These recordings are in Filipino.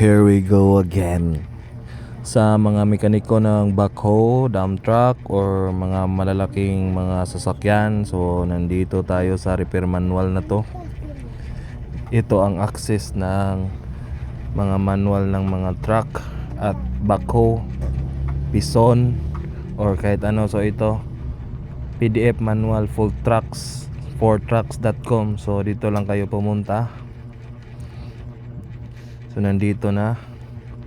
Here we go again. Sa mga mekaniko ng backhoe, dump truck, or mga malalaking mga sasakyan, so nandito tayo sa repair manual na to. Ito ang access ng mga manual ng mga truck at backhoe, bison, or kahit ano. So ito, PDF manual full trucks, fortrucks.com. So dito lang kayo pumunta. So nandito na.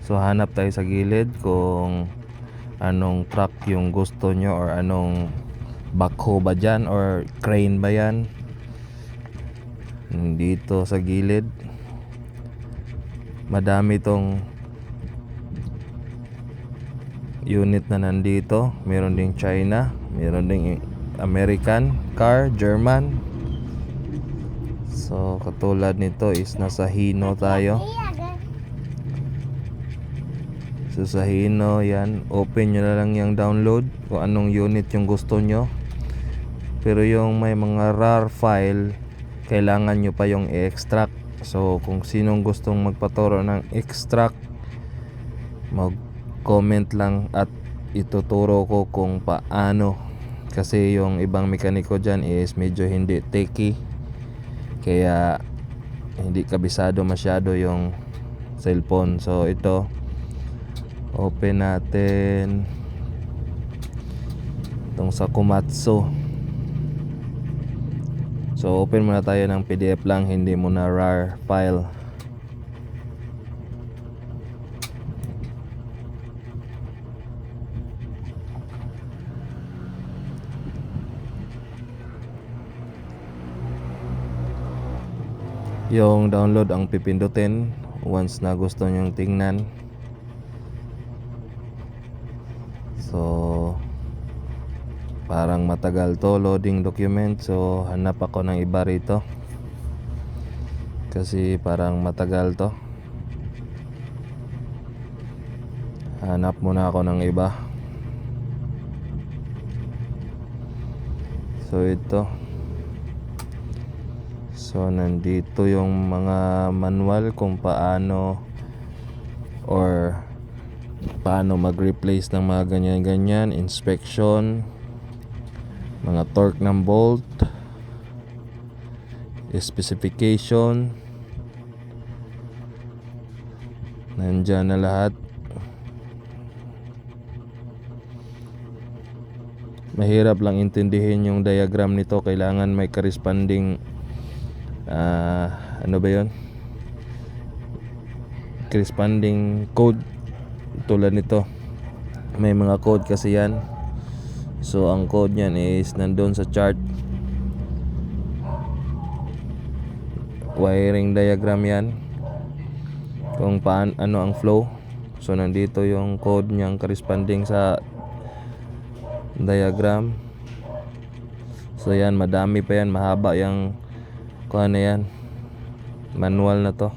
So hanap tayo sa gilid kung anong truck yung gusto nyo, or anong backhoe ba dyan, or crane ba yan. Nandito sa gilid, madami tong unit na nandito. Meron ding China, meron ding American car, German. So katulad nito is nasa Hino tayo. So sa Hino yan, open nyo na lang yung download kung anong unit yung gusto nyo. Pero yung may mga RAR file, kailangan nyo pa yung i-extract. So kung sinong gustong magpaturo ng extract, mag-comment lang at ituturo ko kung paano. Kasi yung ibang mekaniko dyan is medyo hindi techy, kaya hindi kabisado masyado yung cellphone. So ito, open natin itong sa Komatsu. So open muna tayo ng PDF lang, hindi muna RAR file. Yung download ang pipindutin once na gusto nyong tingnan. So parang matagal to loading document, so hanap ako ng iba rito kasi parang matagal to. Hanap muna ako ng iba. So ito, so nandito yung mga manual kung paano or paano mag-replace ng mga ganyan-ganyan, inspection, mga torque ng bolt, specification, nandyan na lahat. Mahirap lang intindihin yung diagram nito, kailangan may corresponding ano ba yun, corresponding code. Tulad nito, may mga code kasi yan. So ang code niyan is nandun sa chart, wiring diagram yan, kung paano ano ang flow. So nandito yung code niyang corresponding sa diagram. So yan, madami pa yan, mahaba yung kung ano yan, manual na to.